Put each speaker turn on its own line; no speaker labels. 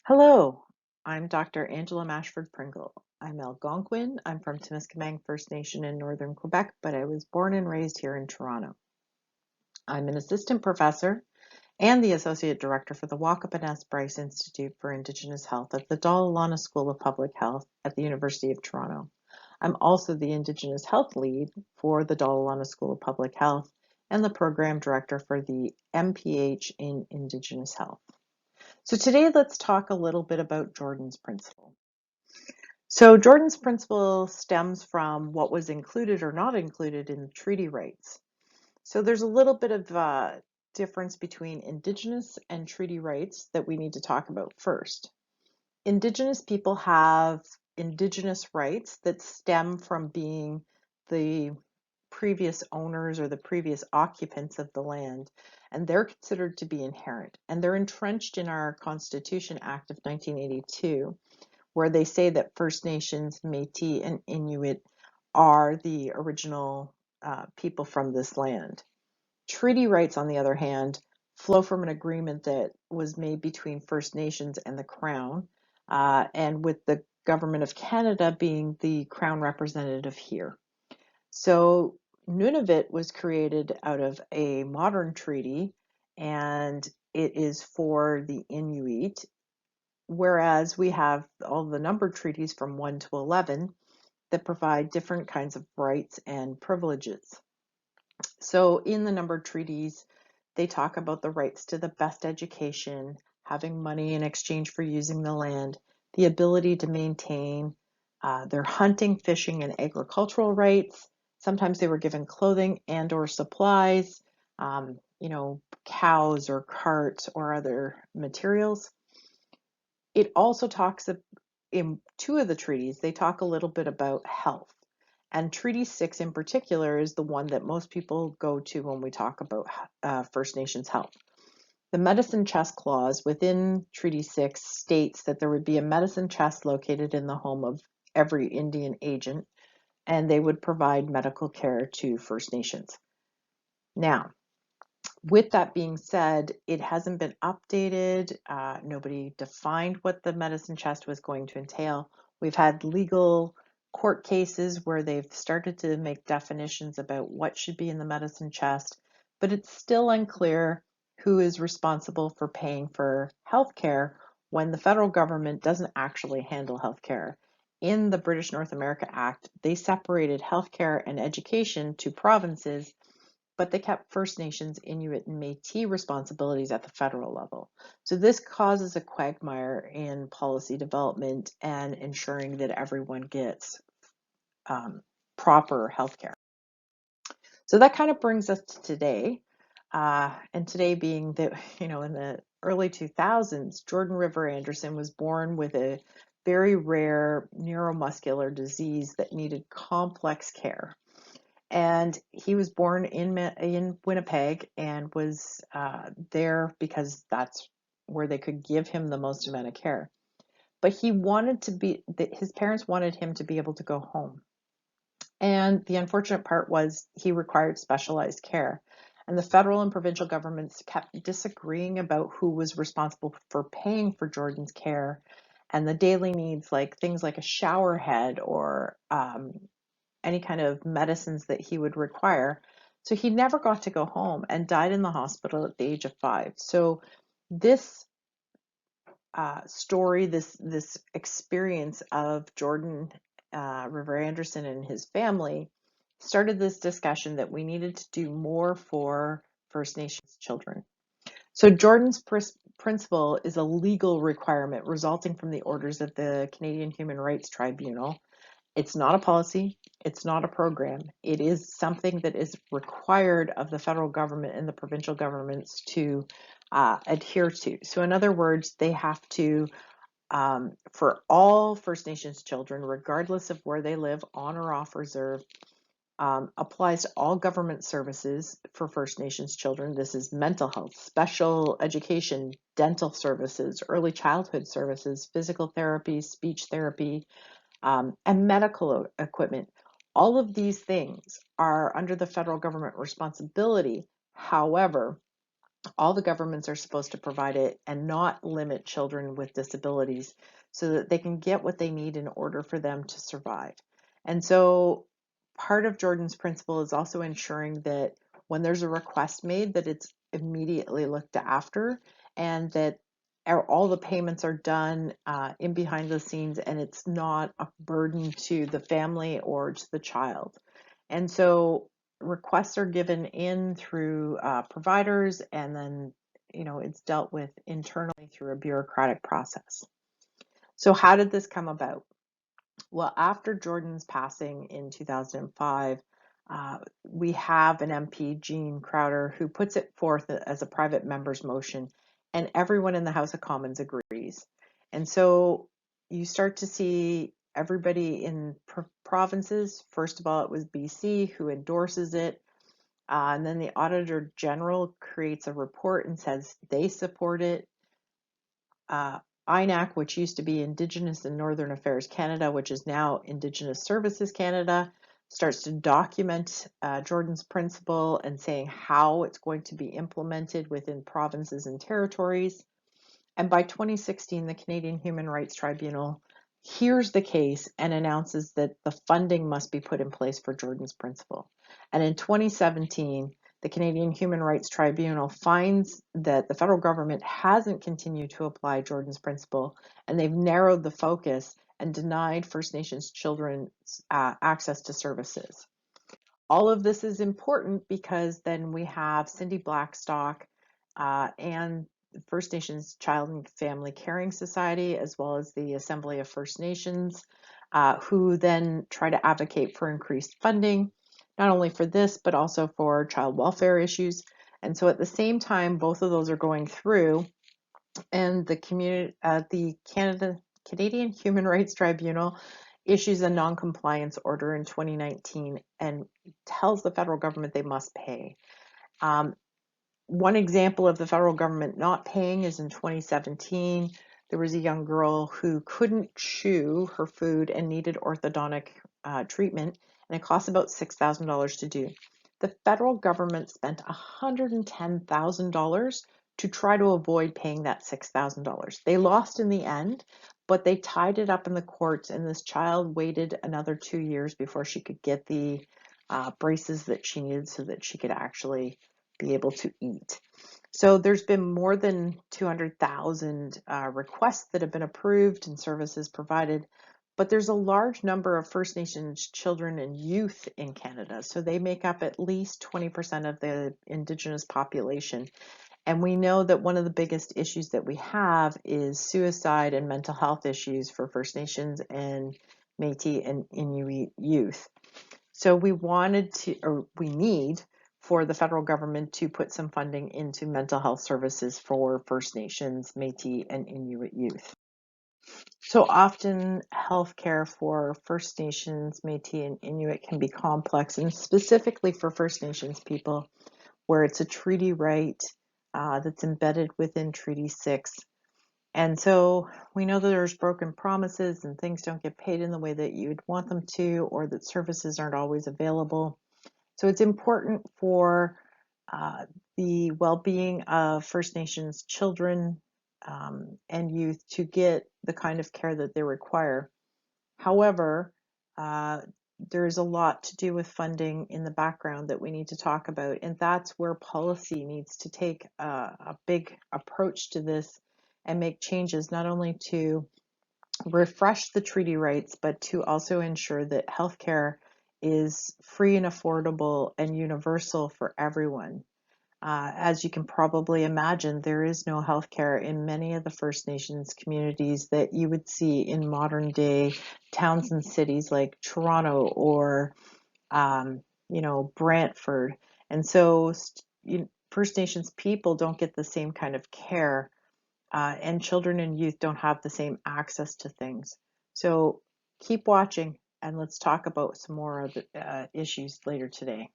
Hello, I'm Dr. Angela Mashford-Pringle. I'm Algonquin. I'm from Timiskaming First Nation in northern Quebec, but I was born and raised here in Toronto. I'm an assistant professor and the associate director for the Waakapanas Bryce Institute for Indigenous Health at the Dalalana School of Public Health at the University of Toronto. I'm also the Indigenous Health Lead for the Dalalana School of Public Health and the program director for the MPH in Indigenous Health. So today let's talk a little bit about Jordan's Principle. So Jordan's Principle stems from what was included or not included in the treaty rights. So there's a little bit of difference between Indigenous and treaty rights that we need to talk about first. Indigenous people have Indigenous rights that stem from being the previous owners or the previous occupants of the land, and they're considered to be inherent. And they're entrenched in our Constitution Act of 1982, where they say that First Nations, Métis, and Inuit are the original people from this land. Treaty rights, on the other hand, flow from an agreement that was made between First Nations and the Crown, and with the Government of Canada being the Crown representative here. So Nunavut was created out of a modern treaty, and it is for the Inuit, whereas we have all the numbered treaties from 1 to 11 that provide different kinds of rights and privileges. So in the numbered treaties, they talk about the rights to the best education, having money in exchange for using the land, the ability to maintain their hunting, fishing, and agricultural rights. Sometimes they were given clothing and or supplies, cows or carts or other materials. It also talks in two of the treaties, they talk a little bit about health. And Treaty 6 in particular is the one that most people go to when we talk about First Nations health. The medicine chest clause within Treaty 6 states that there would be a medicine chest located in the home of every Indian agent, and they would provide medical care to First Nations. Now, with that being said, it hasn't been updated. Nobody defined what the medicine chest was going to entail. We've had legal court cases where they've started to make definitions about what should be in the medicine chest, but it's still unclear who is responsible for paying for healthcare when the federal government doesn't actually handle healthcare. In the British North America Act, they separated healthcare and education to provinces, but they kept First Nations, Inuit, and Métis responsibilities at the federal level. So this causes a quagmire in policy development and ensuring that everyone gets proper healthcare. So that kind of brings us to today. And today being that, in the early 2000s, Jordan River Anderson was born with a very rare neuromuscular disease that needed complex care. And he was born in Winnipeg and was there because that's where they could give him the most amount of care. But his parents wanted him to be able to go home. And the unfortunate part was he required specialized care. And the federal and provincial governments kept disagreeing about who was responsible for paying for Jordan's care and the daily needs, like things like a shower head or any kind of medicines that he would require. So he never got to go home and died in the hospital at the age of 5. So this story, this experience of Jordan River Anderson and his family started this discussion that we needed to do more for First Nations children. So Jordan's Principle is a legal requirement resulting from the orders of the Canadian Human Rights Tribunal. It's not a policy. It's not a program. It is something that is required of the federal government and the provincial governments to adhere to. So in other words, they have to, for all First Nations children, regardless of where they live, on or off reserve, applies to all government services for First Nations children. This is mental health, special education, dental services, early childhood services, physical therapy, speech therapy, and medical equipment. All of these things are under the federal government responsibility. However, All the governments are supposed to provide it and not limit children with disabilities so that they can get what they need in order for them to survive. And so part of Jordan's principle is also ensuring that when there's a request made, that it's immediately looked after, and that all the payments are done in behind the scenes, and it's not a burden to the family or to the child. And so requests are given in through providers, and then it's dealt with internally through a bureaucratic process. So how did this come about? Well, after Jordan's passing in 2005, we have an MP, Jean Crowder, who puts it forth as a private member's motion, and everyone in the House of Commons agrees. And so you start to see everybody in provinces. First of all, it was BC who endorses it. And then the Auditor General creates a report and says they support it. INAC, which used to be Indigenous and Northern Affairs Canada, which is now Indigenous Services Canada, starts to document Jordan's principle and saying how it's going to be implemented within provinces and territories. And by 2016, the Canadian Human Rights Tribunal hears the case and announces that the funding must be put in place for Jordan's principle. And in 2017, the Canadian Human Rights Tribunal finds that the federal government hasn't continued to apply Jordan's principle, and they've narrowed the focus and denied First Nations children access to services. All of this is important because then we have Cindy Blackstock and First Nations Child and Family Caring Society, as well as the Assembly of First Nations, who then try to advocate for increased funding, not only for this, but also for child welfare issues. And so at the same time, both of those are going through, and the Canadian Human Rights Tribunal issues a non-compliance order in 2019 and tells the federal government they must pay. One example of the federal government not paying is in 2017. There was a young girl who couldn't chew her food and needed orthodontic treatment, and it cost about $6,000 to do. The federal government spent $110,000 to try to avoid paying that $6,000. They lost in the end, but they tied it up in the courts, and this child waited another 2 years before she could get the braces that she needed so that she could actually be able to eat. So there's been more than 200,000 requests that have been approved and services provided, but there's a large number of First Nations children and youth in Canada. So they make up at least 20% of the Indigenous population. And we know that one of the biggest issues that we have is suicide and mental health issues for First Nations and Métis and Inuit youth. So we need for the federal government to put some funding into mental health services for First Nations, Métis, and Inuit youth. So often healthcare for First Nations, Métis, and Inuit can be complex, and specifically for First Nations people, where it's a treaty right that's embedded within Treaty 6. And so we know that there's broken promises and things don't get paid in the way that you'd want them to, or that services aren't always available. So it's important for the well-being of First Nations children and youth to get the kind of care that they require. However, there's a lot to do with funding in the background that we need to talk about, and that's where policy needs to take a big approach to this and make changes, not only to refresh the treaty rights, but to also ensure that healthcare is free and affordable and universal for everyone. As you can probably imagine, there is no healthcare in many of the First Nations communities that you would see in modern day towns and cities like Toronto or, Brantford. And so First Nations people don't get the same kind of care, and children and youth don't have the same access to things. So keep watching, and let's talk about some more of the issues later today.